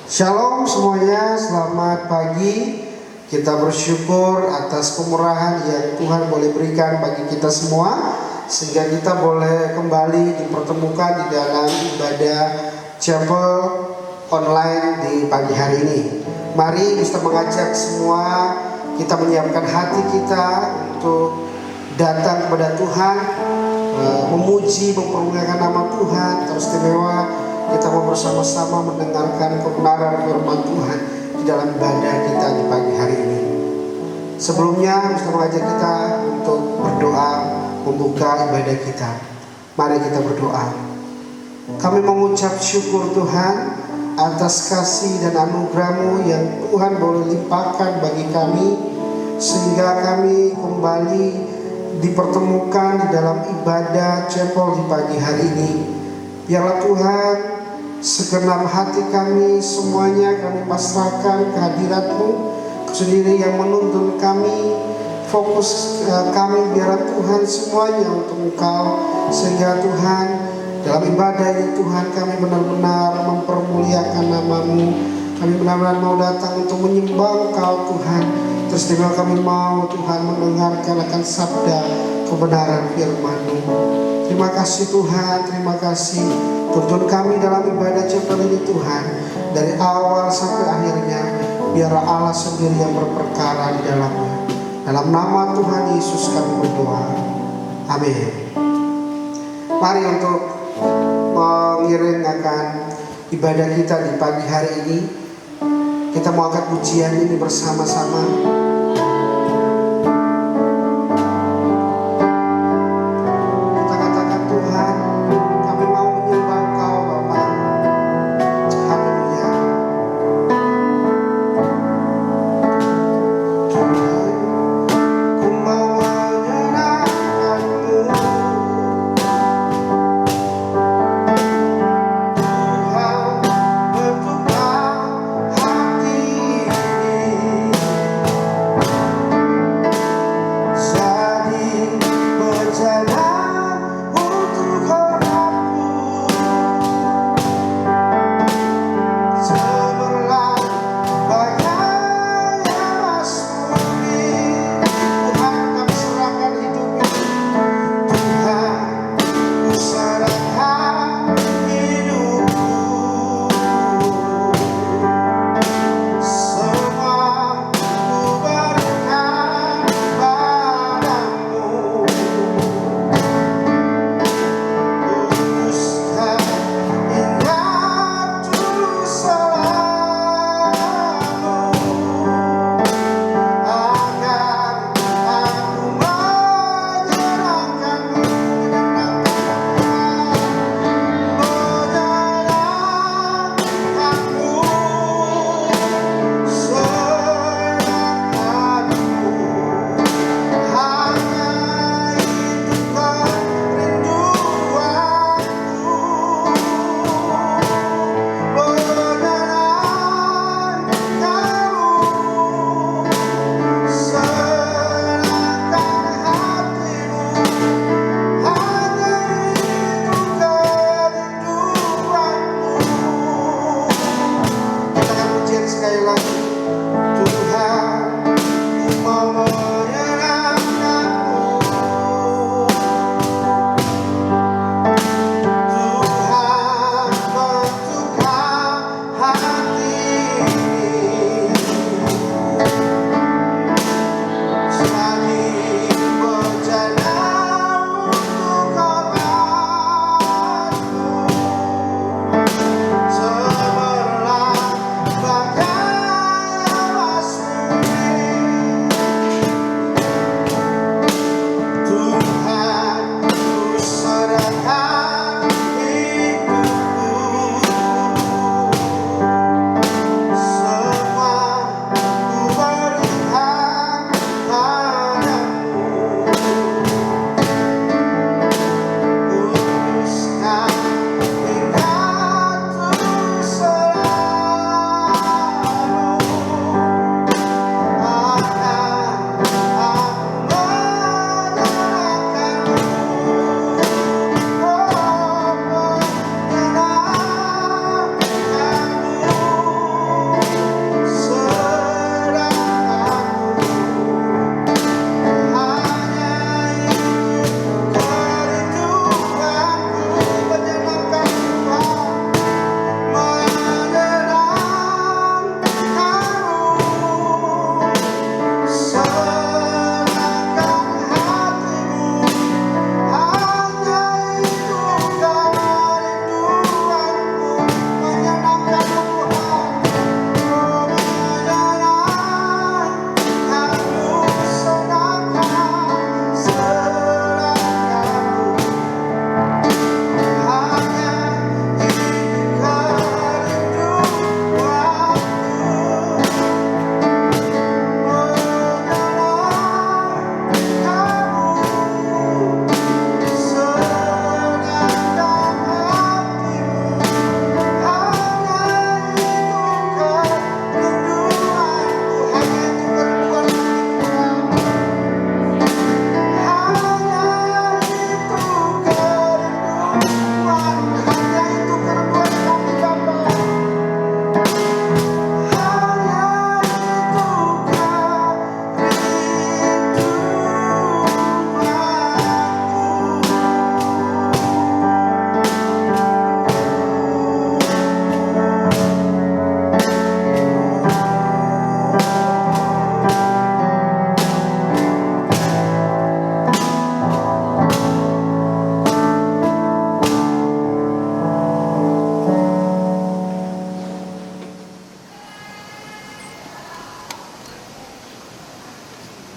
Shalom semuanya, selamat pagi. Kita bersyukur atas pemurahan yang Tuhan boleh berikan bagi kita semua, sehingga kita boleh kembali dipertemukan di dalam ibadah chapel online di pagi hari ini. Mari kita mengajak semua kita menyiapkan hati kita untuk datang kepada Tuhan, memuji, mempermuliakan nama Tuhan. Teristimewa kita mau bersama-sama mendengarkan kebenaran firman Tuhan di dalam ibadah kita di pagi hari ini. Sebelumnya, saya mengajak kita untuk berdoa, membuka ibadah kita. Mari kita berdoa. Kami mengucap syukur Tuhan atas kasih dan anugerah-Mu yang Tuhan boleh limpahkan bagi kami, sehingga kami kembali dipertemukan di dalam ibadah chapel di pagi hari ini. Biarlah Tuhan, segenap hati kami semuanya kami pasrahkan kehadirat-Mu sendiri yang menuntun kami. Fokus kami biarlah Tuhan semuanya untuk Engkau, sehingga Tuhan dalam ibadah ini Tuhan kami benar-benar mempermuliakan nama-Mu. Kami benar-benar mau datang untuk menyembah Engkau Tuhan. Terus juga kami mau Tuhan mendengarkan akan sabda kebenaran firman-Mu. Terima kasih Tuhan, terima kasih. Tuntun kami dalam ibadah chapel ini Tuhan, dari awal sampai akhirnya. Biarlah Allah sendiri yang berperkara di dalamnya. Dalam nama Tuhan Yesus kami berdoa. Amin. Mari untuk mengiring akan ibadah kita di pagi hari ini, kita mau angkat pujian ini bersama-sama.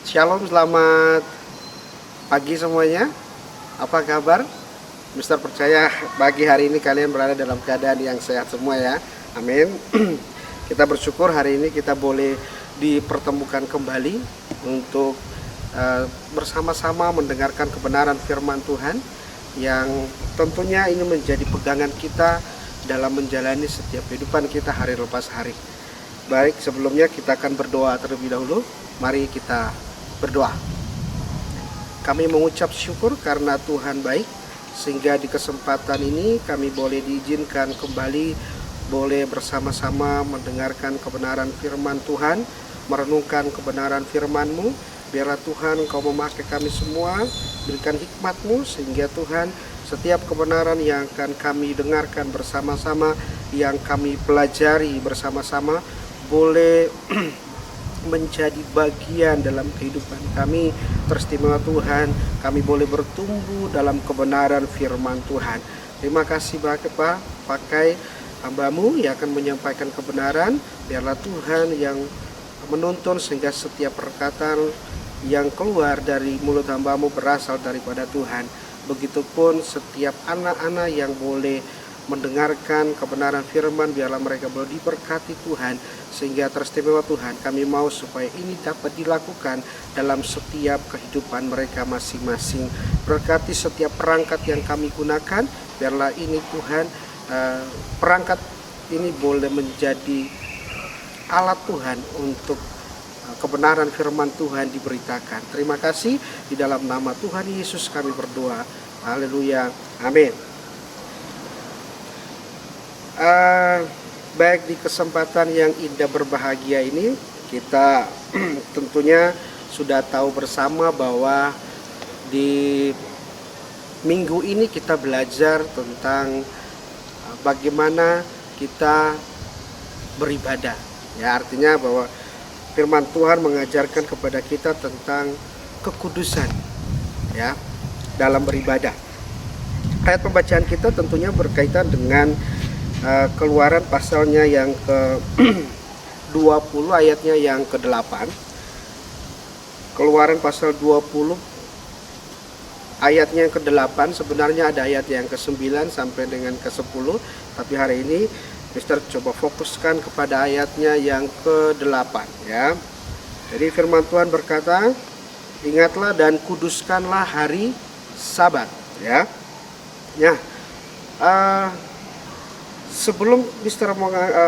Shalom, selamat pagi semuanya. Apa kabar? Mister percaya pagi hari ini kalian berada dalam keadaan yang sehat semua ya. Amin. Kita bersyukur hari ini kita boleh dipertemukan kembali untuk bersama-sama mendengarkan kebenaran firman Tuhan yang tentunya ini menjadi pegangan kita dalam menjalani setiap kehidupan kita hari lepas hari. Baik, sebelumnya kita akan berdoa terlebih dahulu. Mari kita berdoa. Kami mengucap syukur karena Tuhan baik, sehingga di kesempatan ini kami boleh diizinkan kembali, boleh bersama-sama mendengarkan kebenaran firman Tuhan, merenungkan kebenaran firman-Mu. Biarlah Tuhan Engkau memakai kami semua, berikan hikmat-Mu, sehingga Tuhan setiap kebenaran yang akan kami dengarkan bersama-sama, yang kami pelajari bersama-sama, boleh menjadi bagian dalam kehidupan kami. Teristimewa Tuhan, kami boleh bertumbuh dalam kebenaran firman Tuhan. Terima kasih Bapak, pakai hamba-Mu yang akan menyampaikan kebenaran. Biarlah Tuhan yang menuntun sehingga setiap perkataan yang keluar dari mulut hamba-Mu berasal daripada Tuhan. Begitupun setiap anak-anak yang boleh mendengarkan kebenaran firman, biarlah mereka boleh diberkati Tuhan, sehingga teristimewa Tuhan, kami mau supaya ini dapat dilakukan dalam setiap kehidupan mereka masing-masing. Berkati setiap perangkat yang kami gunakan, biarlah ini Tuhan, perangkat ini boleh menjadi alat Tuhan untuk kebenaran firman Tuhan diberitakan. Terima kasih, di dalam nama Tuhan Yesus kami berdoa. Haleluya, amin. Baik, di kesempatan yang indah berbahagia ini kita tentunya sudah tahu bersama bahwa di minggu ini kita belajar tentang bagaimana kita beribadah. Ya, artinya bahwa firman Tuhan mengajarkan kepada kita tentang kekudusan ya dalam beribadah. Ayat pembacaan kita tentunya berkaitan dengan Keluaran pasalnya yang ke-20 ayatnya yang ke-8. Keluaran pasal 20 ayatnya yang ke-8. Sebenarnya ada ayat yang ke-9 sampai dengan ke-10, tapi hari ini Mister coba fokuskan kepada ayatnya yang ke-8 ya. Jadi firman Tuhan berkata, ingatlah dan kuduskanlah hari Sabat ya. Ya. Sebelum Mister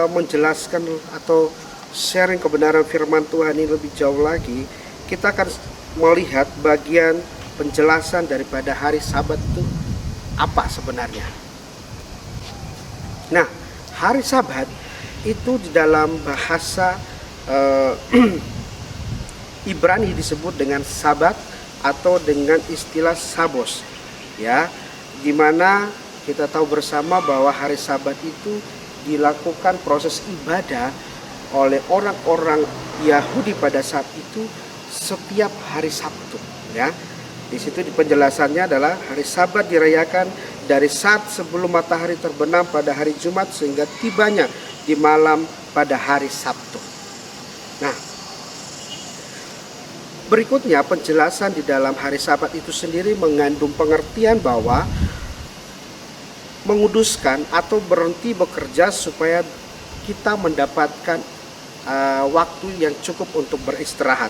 menjelaskan atau sharing kebenaran firman Tuhan ini lebih jauh lagi, kita akan melihat bagian penjelasan daripada hari Sabat itu apa sebenarnya. Nah, hari Sabat itu di dalam bahasa Ibrani disebut dengan Sabat atau dengan istilah Sabos ya, di mana kita tahu bersama bahwa hari Sabat itu dilakukan proses ibadah oleh orang-orang Yahudi pada saat itu setiap hari Sabtu ya. Di situ di penjelasannya adalah hari Sabat dirayakan dari saat sebelum matahari terbenam pada hari Jumat sehingga tibanya di malam pada hari Sabtu. Nah, berikutnya penjelasan di dalam hari Sabat itu sendiri mengandung pengertian bahwa menguduskan atau berhenti bekerja supaya kita mendapatkan waktu yang cukup untuk beristirahat.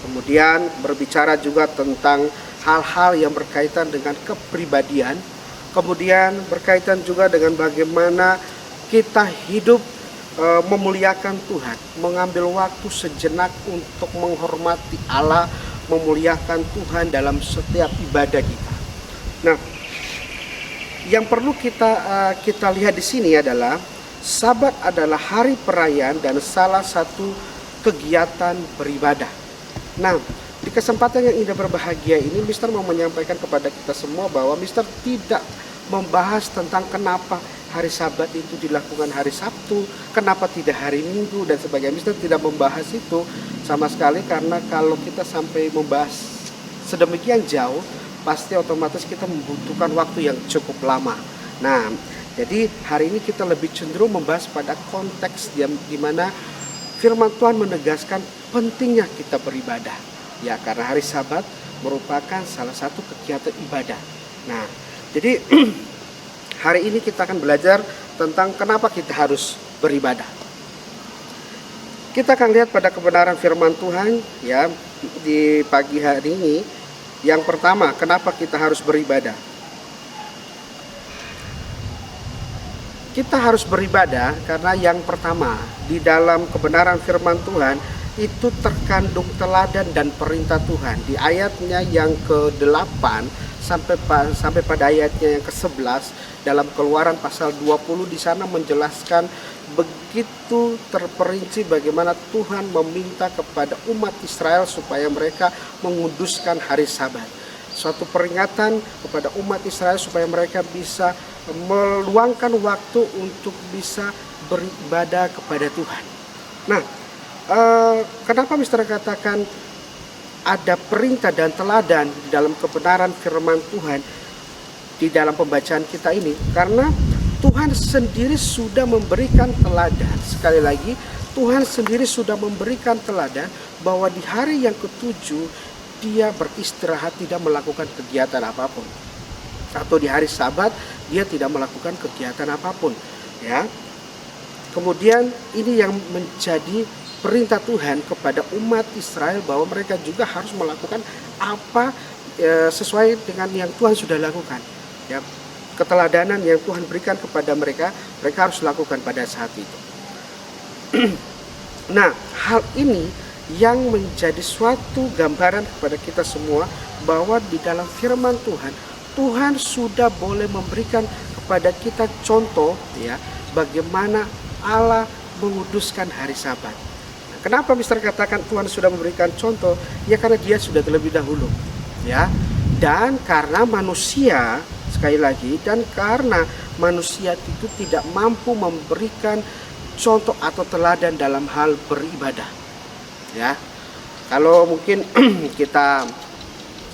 Kemudian berbicara juga tentang hal-hal yang berkaitan dengan kepribadian. Kemudian berkaitan juga dengan bagaimana kita hidup memuliakan Tuhan, mengambil waktu sejenak untuk menghormati Allah, memuliakan Tuhan dalam setiap ibadah kita. Nah, yang perlu kita lihat di sini adalah Sabat adalah hari perayaan dan salah satu kegiatan beribadah. Nah, di kesempatan yang indah berbahagia ini, Mister mau menyampaikan kepada kita semua bahwa Mister tidak membahas tentang kenapa hari Sabat itu dilakukan hari Sabtu, kenapa tidak hari Minggu dan sebagainya. Mister tidak membahas itu sama sekali, karena kalau kita sampai membahas sedemikian jauh, pasti otomatis kita membutuhkan waktu yang cukup lama. Nah, jadi hari ini kita lebih cenderung membahas pada konteks di mana firman Tuhan menegaskan pentingnya kita beribadah. Ya, karena hari Sabat merupakan salah satu kegiatan ibadah. Nah, jadi hari ini kita akan belajar tentang kenapa kita harus beribadah. Kita akan lihat pada kebenaran firman Tuhan ya di pagi hari ini. Yang pertama, kenapa kita harus beribadah? Kita harus beribadah karena yang pertama, di dalam kebenaran firman Tuhan itu terkandung teladan dan perintah Tuhan. Di ayatnya yang ke-8 sampai pada ayatnya yang ke-11 dalam Keluaran pasal 20, di sana menjelaskan begitu terperinci bagaimana Tuhan meminta kepada umat Israel supaya mereka menguduskan hari Sabat. Suatu peringatan kepada umat Israel supaya mereka bisa meluangkan waktu untuk bisa beribadah kepada Tuhan. Nah, kenapa Mister katakan ada perintah dan teladan di dalam kebenaran firman Tuhan di dalam pembacaan kita ini? Karena Tuhan sendiri sudah memberikan teladan. Sekali lagi, Tuhan sendiri sudah memberikan teladan bahwa di hari yang ke-7 dia beristirahat, tidak melakukan kegiatan apapun. Atau di hari Sabat dia tidak melakukan kegiatan apapun, ya. Kemudian ini yang menjadi perintah Tuhan kepada umat Israel bahwa mereka juga harus melakukan apa sesuai dengan yang Tuhan sudah lakukan. Ya, keteladanan yang Tuhan berikan kepada mereka, mereka harus lakukan pada saat itu. Nah, hal ini yang menjadi suatu gambaran kepada kita semua bahwa di dalam firman Tuhan, Tuhan sudah boleh memberikan kepada kita contoh ya bagaimana Allah menguduskan hari Sabat. Nah, kenapa Mister katakan Tuhan sudah memberikan contoh? Ya karena dia sudah terlebih dahulu, ya. Dan karena manusia, sekali lagi, dan karena manusia itu tidak mampu memberikan contoh atau teladan dalam hal beribadah. Ya, kalau mungkin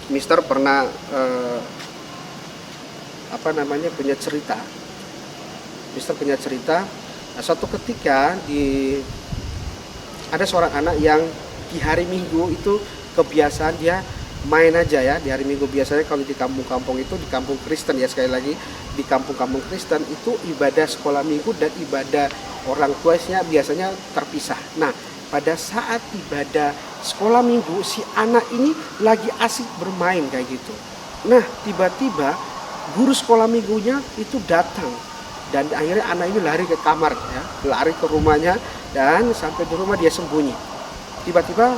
Mister pernah punya cerita. Mister punya cerita. Suatu ketika ada seorang anak yang di hari Minggu itu kebiasaan dia main aja ya. Di hari Minggu biasanya kalau di kampung-kampung itu, di kampung Kristen ya, sekali lagi di kampung-kampung Kristen itu ibadah sekolah Minggu dan ibadah orang tuanya biasanya terpisah. Nah, pada saat ibadah sekolah Minggu si anak ini lagi asik bermain kayak gitu. Nah, tiba-tiba guru sekolah minggunya itu datang dan akhirnya anak ini lari ke kamar ya, lari ke rumahnya dan sampai di rumah dia sembunyi. Tiba-tiba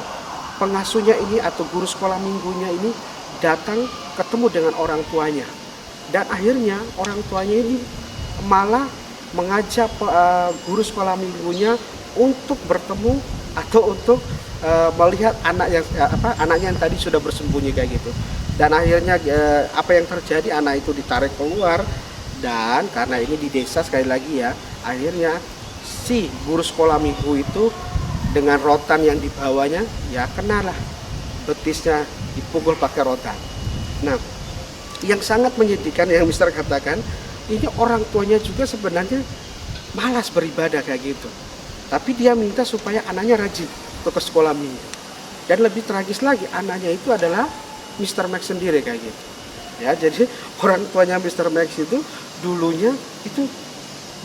pengasuhnya ini atau guru sekolah minggunya ini datang ketemu dengan orang tuanya. Dan akhirnya orang tuanya ini malah mengajak guru sekolah minggunya untuk bertemu atau untuk melihat anaknya yang tadi sudah bersembunyi kayak gitu. Dan akhirnya apa yang terjadi, anak itu ditarik keluar, dan karena ini di desa sekali lagi ya, akhirnya si guru sekolah minggu itu dengan rotan yang dibawanya ya kenalah betisnya dipukul pakai rotan. Nah, yang sangat menyedihkan yang Mister katakan, ini orang tuanya juga sebenarnya malas beribadah kayak gitu. Tapi dia minta supaya anaknya rajin untuk ke sekolah minggu. Dan lebih tragis lagi, anaknya itu adalah Mr. Max sendiri kayak gitu. Ya, jadi orang tuanya Mr. Max itu dulunya itu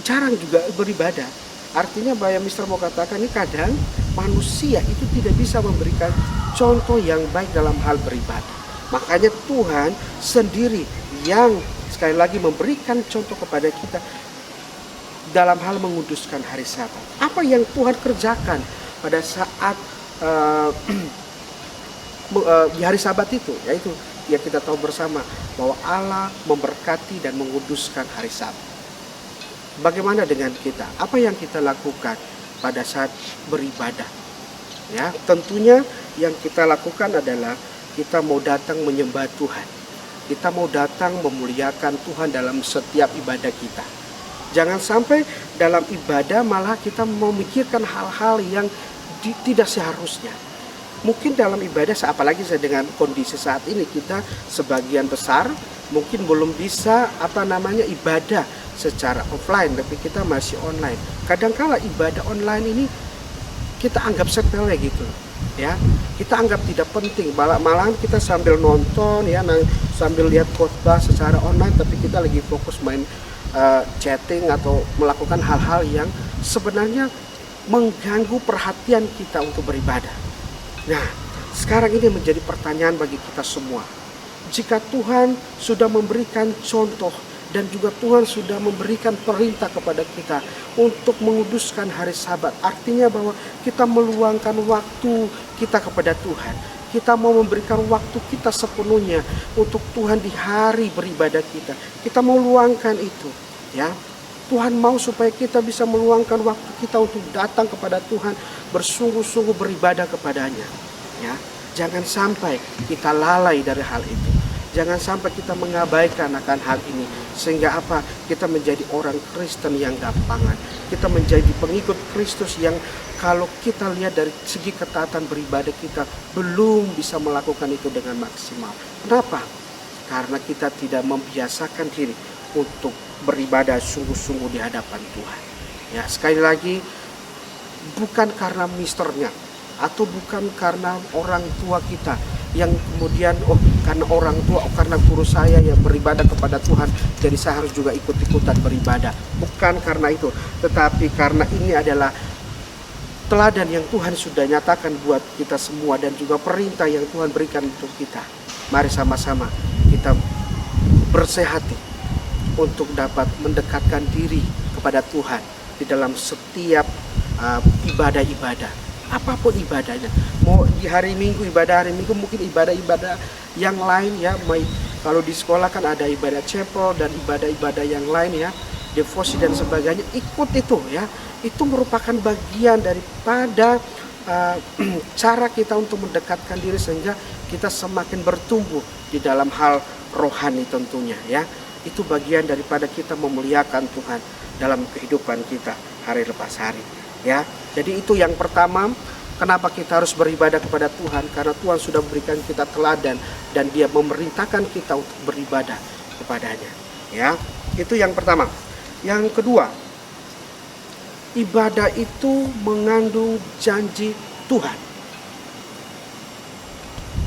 jarang juga beribadah. Artinya bahwa Mr. mau katakan ini kadang manusia itu tidak bisa memberikan contoh yang baik dalam hal beribadah. Makanya Tuhan sendiri yang sekali lagi memberikan contoh kepada kita dalam hal menguduskan hari Sabat. Apa yang Tuhan kerjakan pada saat di hari Sabat itu, yaitu yang kita tahu bersama bahwa Allah memberkati dan menguduskan hari Sabat. Bagaimana dengan kita? Apa yang kita lakukan pada saat beribadah? Ya, tentunya yang kita lakukan adalah kita mau datang menyembah Tuhan. Kita mau datang memuliakan Tuhan dalam setiap ibadah kita. Jangan sampai dalam ibadah malah kita memikirkan hal-hal yang tidak seharusnya. Mungkin dalam ibadah, apalagi dengan kondisi saat ini, kita sebagian besar mungkin belum bisa ibadah secara offline, tapi kita masih online. Kadangkala ibadah online ini kita anggap sepele gitu. ya. Kita anggap tidak penting, malahan kita sambil nonton ya, sambil lihat khotbah secara online, tapi kita lagi fokus main chatting atau melakukan hal-hal yang sebenarnya mengganggu perhatian kita untuk beribadah. Nah, sekarang ini menjadi pertanyaan bagi kita semua. Jika Tuhan sudah memberikan contoh dan juga Tuhan sudah memberikan perintah kepada kita untuk menguduskan hari Sabat, artinya bahwa kita meluangkan waktu kita kepada Tuhan. Kita mau memberikan waktu kita sepenuhnya untuk Tuhan di hari beribadah kita. Kita mau luangkan itu, ya. Tuhan mau supaya kita bisa meluangkan waktu kita untuk datang kepada Tuhan, bersungguh-sungguh beribadah kepadanya, ya. Jangan sampai kita lalai dari hal itu. Jangan sampai kita mengabaikan akan hal ini. Sehingga apa? Kita menjadi orang Kristen yang gampangan. Kita menjadi pengikut Kristus yang kalau kita lihat dari segi ketaatan beribadah kita belum bisa melakukan itu dengan maksimal. Kenapa? Karena kita tidak membiasakan diri untuk beribadah sungguh-sungguh di hadapan Tuhan. Ya, sekali lagi, bukan karena misternya atau bukan karena orang tua kita yang kemudian karena orang tua, karena guru saya yang beribadah kepada Tuhan, jadi saya harus juga ikut-ikutan beribadah. Bukan karena itu, tetapi karena ini adalah teladan yang Tuhan sudah nyatakan buat kita semua dan juga perintah yang Tuhan berikan untuk kita. Mari sama-sama kita bersehati untuk dapat mendekatkan diri kepada Tuhan di dalam setiap ibadah-ibadah. Apapun ibadahnya, mau di hari Minggu ibadah hari Minggu, mungkin ibadah-ibadah yang lain ya. Kalau di sekolah kan ada ibadah chapel dan ibadah-ibadah yang lain ya, devosi dan sebagainya. Ikut itu ya, itu merupakan bagian daripada cara kita untuk mendekatkan diri sehingga kita semakin bertumbuh di dalam hal rohani tentunya ya. Itu bagian daripada kita memuliakan Tuhan dalam kehidupan kita hari lepas hari ya. Jadi itu yang pertama, kenapa kita harus beribadah kepada Tuhan, karena Tuhan sudah memberikan kita teladan dan Dia memerintahkan kita untuk beribadah kepadanya ya. Itu yang pertama. Yang kedua, ibadah itu mengandung janji Tuhan.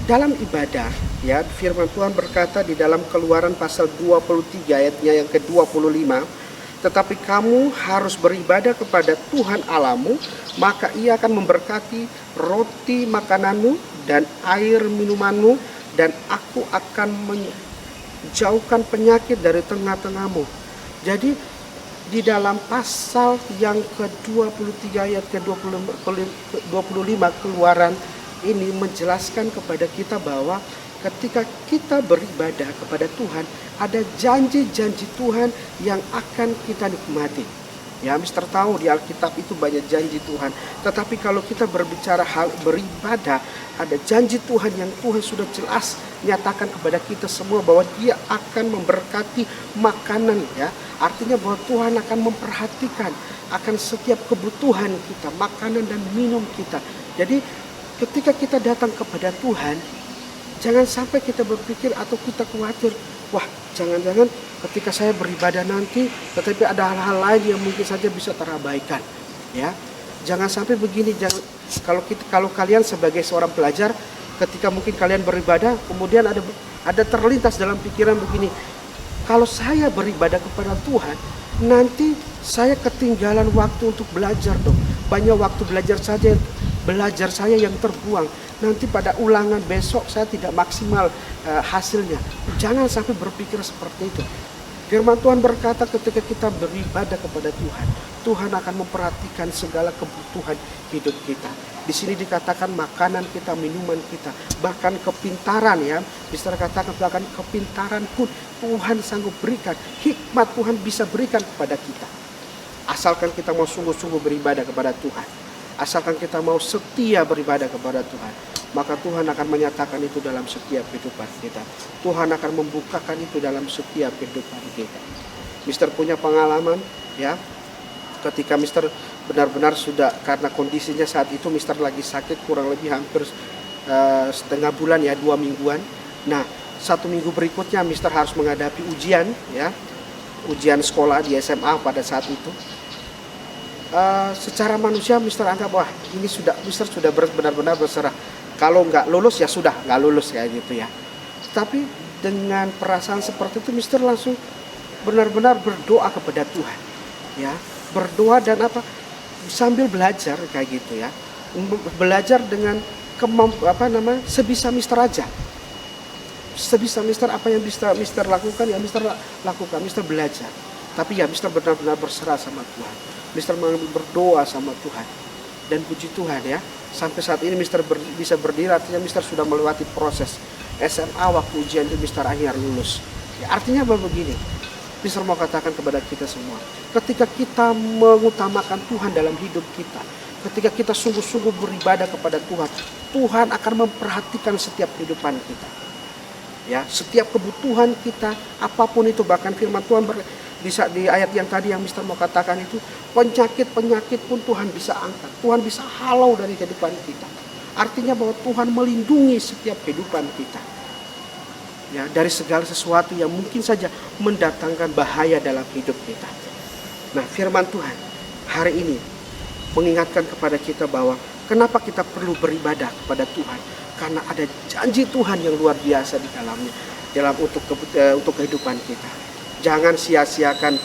Dalam ibadah ya, firman Tuhan berkata di dalam Keluaran pasal 23 ayatnya yang ke-25, tetapi kamu harus beribadah kepada Tuhan Allahmu, maka Ia akan memberkati roti makananmu dan air minumanmu, dan aku akan menjauhkan penyakit dari tengah-tengahmu. Jadi di dalam pasal yang ke-23 ayat ke-25 Keluaran ini menjelaskan kepada kita bahwa ketika kita beribadah kepada Tuhan, ada janji-janji Tuhan yang akan kita nikmati. Ya, Mister tahu di Alkitab itu banyak janji Tuhan. Tetapi kalau kita berbicara hal beribadah, ada janji Tuhan yang Tuhan sudah jelas nyatakan kepada kita semua bahwa Dia akan memberkati makanan ya. Artinya bahwa Tuhan akan memperhatikan akan setiap kebutuhan kita, makanan dan minum kita. Jadi ketika kita datang kepada Tuhan, jangan sampai kita berpikir atau kita khawatir, wah jangan-jangan ketika saya beribadah nanti, tetapi ada hal-hal lain yang mungkin saja bisa terabaikan. Ya, jangan sampai begini. Kalau kalian sebagai seorang pelajar, ketika mungkin kalian beribadah, kemudian ada terlintas dalam pikiran begini, kalau saya beribadah kepada Tuhan, nanti saya ketinggalan waktu untuk belajar dong. Banyak waktu belajar saya yang terbuang. Nanti pada ulangan besok saya tidak maksimal hasilnya. Jangan sampai berpikir seperti itu. Firman Tuhan berkata ketika kita beribadah kepada Tuhan, Tuhan akan memperhatikan segala kebutuhan hidup kita. Di sini dikatakan makanan kita, minuman kita, bahkan kepintaran ya. Bisa katakan bahkan kepintaran pun Tuhan sanggup berikan. Hikmat Tuhan bisa berikan kepada kita. Asalkan kita mau sungguh-sungguh beribadah kepada Tuhan. Asalkan kita mau setia beribadah kepada Tuhan, maka Tuhan akan menyatakan itu dalam setiap kehidupan kita. Tuhan akan membukakan itu dalam setiap kehidupan kita. Mister punya pengalaman ya, ketika Mister benar-benar sudah, karena kondisinya saat itu Mister lagi sakit kurang lebih hampir setengah bulan ya, 2 mingguan. Nah 1 minggu berikutnya Mister harus menghadapi ujian ya, ujian sekolah di SMA pada saat itu. secara manusia Mister anggap wah ini Mister sudah benar-benar berserah. Kalau nggak lulus ya sudah nggak lulus kayak gitu ya. Tapi dengan perasaan seperti itu Mister langsung benar-benar berdoa kepada Tuhan, ya berdoa dan sambil belajar kayak gitu ya, belajar dengan sebisa Mister aja. Sebisa Mister apa yang bisa Mister lakukan ya Mister lakukan, Mister belajar. Tapi ya Mister benar-benar berserah sama Tuhan. Mister berdoa sama Tuhan. Dan puji Tuhan ya, sampai saat ini Mister bisa berdiri, artinya Mister sudah melewati proses SMA waktu ujian itu Mister akhirnya lulus. Ya, artinya begini, Mister mau katakan kepada kita semua, ketika kita mengutamakan Tuhan dalam hidup kita, ketika kita sungguh-sungguh beribadah kepada Tuhan, Tuhan akan memperhatikan setiap kehidupan kita. Ya, setiap kebutuhan kita, apapun itu, bahkan firman Tuhan bisa di ayat yang tadi yang Mister mau katakan itu, penyakit pun Tuhan bisa angkat, Tuhan bisa halau dari kehidupan kita. Artinya bahwa Tuhan melindungi setiap kehidupan kita, ya, dari segala sesuatu yang mungkin saja mendatangkan bahaya dalam hidup kita. Nah, firman Tuhan hari ini mengingatkan kepada kita bahwa kenapa kita perlu beribadah kepada Tuhan. Karena ada janji Tuhan yang luar biasa di dalamnya, untuk kehidupan kita. Jangan sia-siakan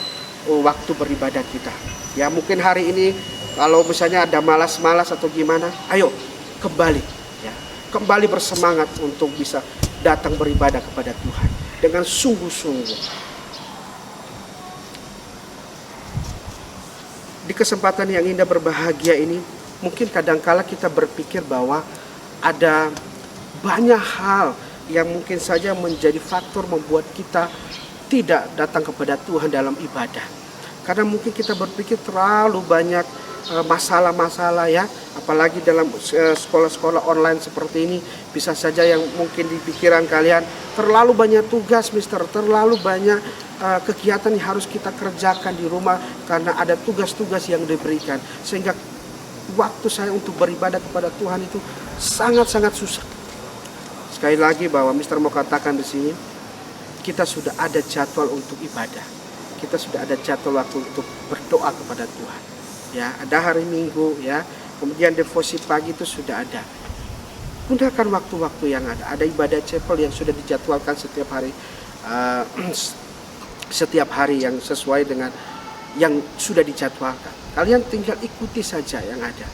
waktu beribadah kita. Ya, mungkin hari ini kalau misalnya ada malas-malas atau gimana, ayo kembali, ya, kembali bersemangat untuk bisa datang beribadah kepada Tuhan dengan sungguh-sungguh. Di kesempatan yang indah berbahagia ini, mungkin kadangkala kita berpikir bahwa ada banyak hal yang mungkin saja menjadi faktor membuat kita tidak datang kepada Tuhan dalam ibadah. Karena mungkin kita berpikir terlalu banyak masalah-masalah ya, apalagi dalam sekolah-sekolah online seperti ini, bisa saja yang mungkin di pikiran kalian terlalu banyak tugas Mister, terlalu banyak kegiatan yang harus kita kerjakan di rumah karena ada tugas-tugas yang diberikan, sehingga waktu saya untuk beribadah kepada Tuhan itu sangat-sangat susah. Sekali lagi bahwa Mister mau katakan di sini, kita sudah ada jadwal untuk ibadah. Kita sudah ada jadwal waktu untuk berdoa kepada Tuhan. Ya, ada hari Minggu ya. Kemudian devosi pagi itu sudah ada. Gunakan waktu-waktu yang ada. Ada ibadah chapel yang sudah dijadwalkan setiap hari. Setiap hari yang sesuai dengan yang sudah dijadwalkan. Kalian tinggal ikuti saja yang ada.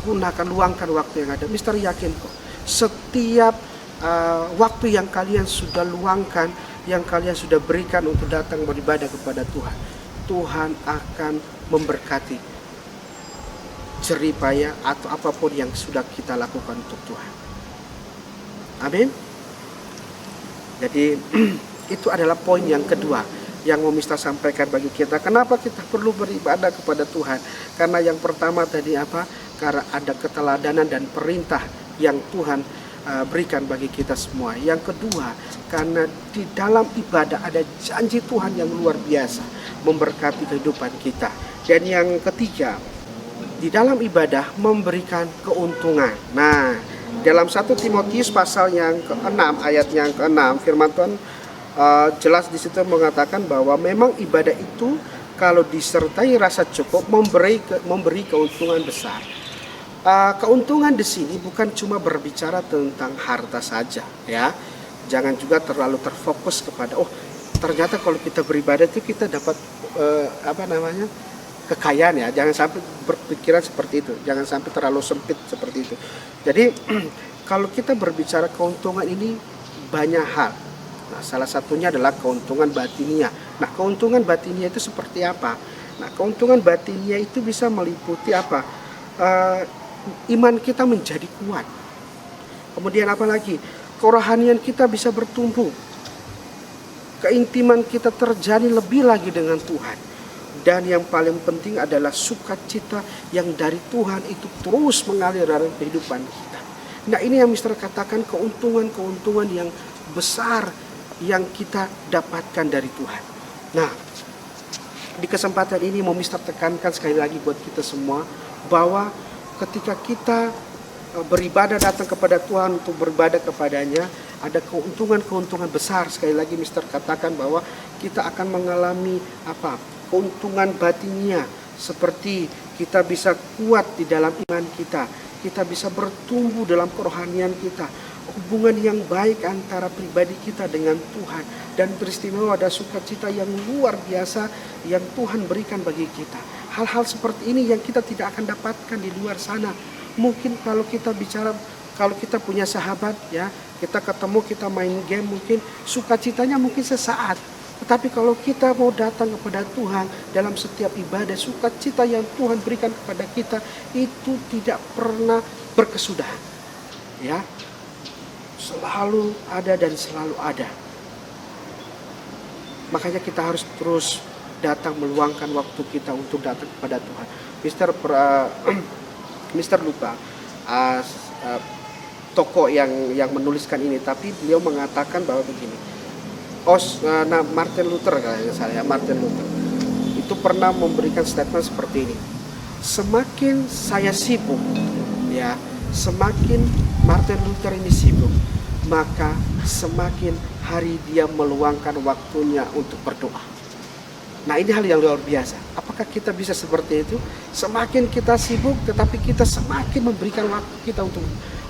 Gunakan, luangkan waktu yang ada. Mister yakin kok, setiap waktu yang kalian sudah luangkan, yang kalian sudah berikan untuk datang beribadah kepada Tuhan, Tuhan akan memberkati jeripaya atau apapun yang sudah kita lakukan untuk Tuhan. Amin. Jadi itu adalah poin yang kedua yang mau Mister sampaikan bagi kita. Kenapa kita perlu beribadah kepada Tuhan? Karena yang pertama tadi karena ada keteladanan dan perintah yang Tuhan berikan bagi kita semua. Yang kedua, karena di dalam ibadah ada janji Tuhan yang luar biasa memberkati kehidupan kita. Dan yang ketiga, di dalam ibadah memberikan keuntungan. Nah, dalam 1 Timotius pasal yang ke-6 ayat yang ke-6, firman Tuhan jelas di situ mengatakan bahwa memang ibadah itu kalau disertai rasa cukup memberi keuntungan besar. Keuntungan di sini bukan cuma berbicara tentang harta saja, ya. Jangan juga terlalu terfokus kepada ternyata kalau kita beribadah itu kita dapat kekayaan ya. Jangan sampai berpikiran seperti itu. Jangan sampai terlalu sempit seperti itu. Jadi kalau kita berbicara keuntungan ini banyak hal. Nah, salah satunya adalah keuntungan batinia. Nah, keuntungan batinia itu seperti apa? Nah, keuntungan batinia itu bisa meliputi iman kita menjadi kuat. Kemudian apa lagi? Kerohanian kita bisa bertumbuh. Keintiman kita terjadi lebih lagi dengan Tuhan. Dan yang paling penting adalah sukacita yang dari Tuhan itu terus mengalir dalam kehidupan kita. Nah, ini yang Mister katakan keuntungan-keuntungan yang besar yang kita dapatkan dari Tuhan. Nah, di kesempatan ini mau Mister tekankan sekali lagi buat kita semua bahwa ketika kita beribadah datang kepada Tuhan untuk beribadah kepadanya, ada keuntungan-keuntungan besar. Sekali lagi Mister katakan bahwa kita akan mengalami keuntungan batinia, seperti kita bisa kuat di dalam iman kita, kita bisa bertumbuh dalam kerohanian kita, hubungan yang baik antara pribadi kita dengan Tuhan, dan beristimewa ada sukacita yang luar biasa yang Tuhan berikan bagi kita. Hal-hal seperti ini yang kita tidak akan dapatkan di luar sana. Mungkin kalau kita bicara, kalau kita punya sahabat ya, kita ketemu, kita main game, mungkin sukacitanya mungkin sesaat. Tetapi kalau kita mau datang kepada Tuhan dalam setiap ibadah, sukacita yang Tuhan berikan kepada kita itu tidak pernah berkesudahan. Ya, selalu ada dan selalu ada. Makanya kita harus terus datang, meluangkan waktu kita untuk datang kepada Tuhan. Mister lupa tokoh yang menuliskan ini, tapi beliau mengatakan bahwa begini. Martin Luther kayaknya saya, Martin Luther itu pernah memberikan statement seperti ini. Semakin saya sibuk, ya, semakin Martin Luther ini sibuk, maka semakin hari dia meluangkan waktunya untuk berdoa. Nah, ini hal yang luar biasa. Apakah kita bisa seperti itu? Semakin kita sibuk, tetapi kita semakin memberikan waktu kita untuk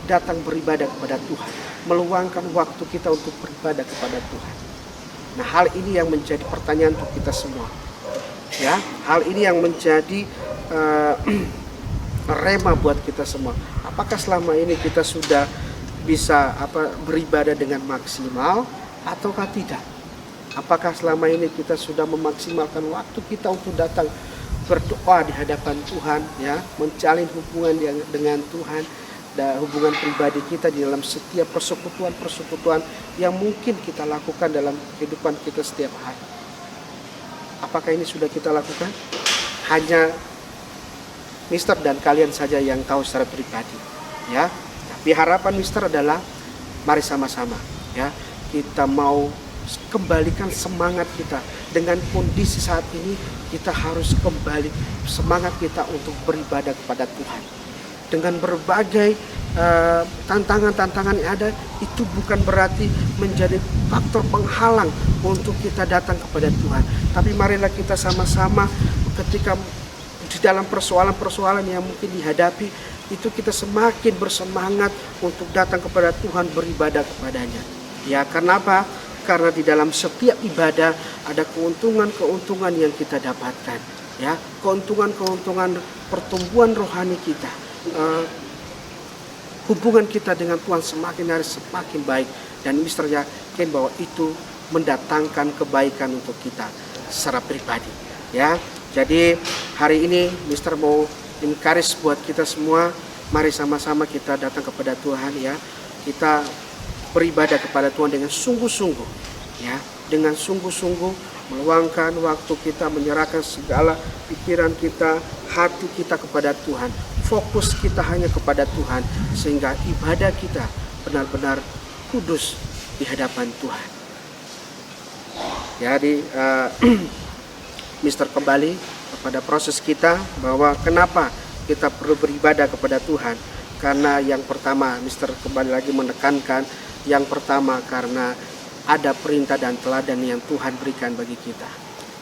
datang beribadah kepada Tuhan, meluangkan waktu kita untuk beribadah kepada Tuhan. Nah, hal ini yang menjadi pertanyaan untuk kita semua. Ya, hal ini yang menjadi rema buat kita semua. Apakah selama ini kita sudah bisa beribadah dengan maksimal ataukah tidak? Apakah selama ini kita sudah memaksimalkan waktu kita untuk datang berdoa di hadapan Tuhan, ya, menjalin hubungan dengan Tuhan, dan hubungan pribadi kita di dalam setiap persekutuan yang mungkin kita lakukan dalam kehidupan kita setiap hari? Apakah ini sudah kita lakukan? Hanya Mister dan kalian saja yang tahu secara pribadi, ya. Tapi harapan Mister adalah mari sama-sama, ya, kita mau kembalikan semangat kita. Dengan kondisi saat ini, kita harus kembali semangat kita untuk beribadah kepada Tuhan. Dengan berbagai tantangan-tantangan yang ada, itu bukan berarti menjadi faktor penghalang untuk kita datang kepada Tuhan. Tapi marilah kita sama-sama ketika di dalam persoalan-persoalan yang mungkin dihadapi, itu kita semakin bersemangat untuk datang kepada Tuhan, beribadah kepadanya. Ya, karena apa? Karena di dalam setiap ibadah ada keuntungan-keuntungan yang kita dapatkan. Ya, keuntungan-keuntungan pertumbuhan rohani kita. Hubungan kita dengan Tuhan semakin hari semakin baik, dan Mister yakin bahwa itu mendatangkan kebaikan untuk kita secara pribadi, ya. Jadi hari ini Mister mau encourage buat kita semua, mari sama-sama kita datang kepada Tuhan, ya. Kita beribadah kepada Tuhan dengan sungguh-sungguh, ya, dengan sungguh-sungguh meluangkan waktu kita, menyerahkan segala pikiran kita, hati kita kepada Tuhan. Fokus kita hanya kepada Tuhan, sehingga ibadah kita benar-benar kudus di hadapan Tuhan. Jadi Mister kembali kepada proses kita, bahwa kenapa kita perlu beribadah kepada Tuhan. Karena yang pertama, Mister kembali lagi menekankan, yang pertama karena ada perintah dan teladan yang Tuhan berikan bagi kita.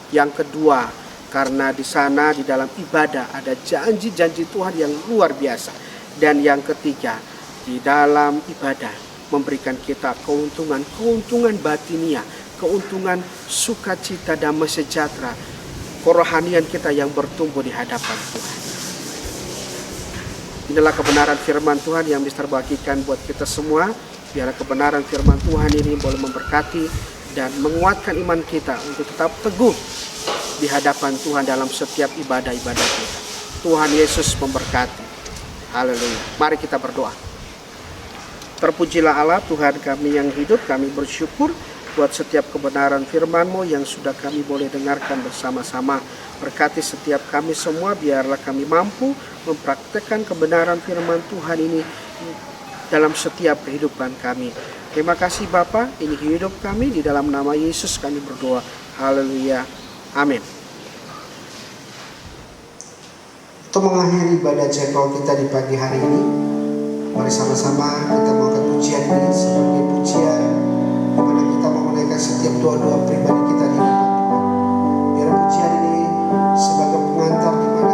Yang kedua, karena di sana di dalam ibadah ada janji-janji Tuhan yang luar biasa. Dan yang ketiga, di dalam ibadah memberikan kita keuntungan batinia, keuntungan sukacita, damai sejahtera, kerohanian kita yang bertumbuh di hadapan Tuhan. Inilah kebenaran firman Tuhan yang Mister bagikan buat kita semua. Biar kebenaran firman Tuhan ini boleh memberkati dan menguatkan iman kita untuk tetap teguh di hadapan Tuhan dalam setiap ibadah-ibadah kita. Tuhan Yesus memberkati. Haleluya. Mari kita berdoa. Terpujilah Allah Tuhan kami yang hidup, kami bersyukur buat setiap kebenaran firman-Mu yang sudah kami boleh dengarkan bersama-sama. Berkati setiap kami semua, biarlah kami mampu mempraktekkan kebenaran firman Tuhan ini dalam setiap kehidupan kami. Terima kasih Bapa, ini hidup kami, di dalam nama Yesus kami berdoa. Haleluya. Amin. Untuk mengakhiri ibadah jadwal kita di pagi hari ini, mari sama-sama kita mengangkat pujian ini sebagai pujian di mana kita mau menaikkan setiap doa-doa pribadi kita di hadapan Tuhan. Biar pujian ini sebagai pengantar di mana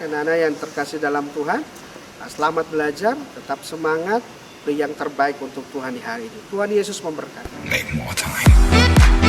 anak-anak yang terkasih dalam Tuhan. Selamat belajar, tetap semangat, beri yang terbaik untuk Tuhan di hari ini. Tuhan Yesus memberkati. Make more time.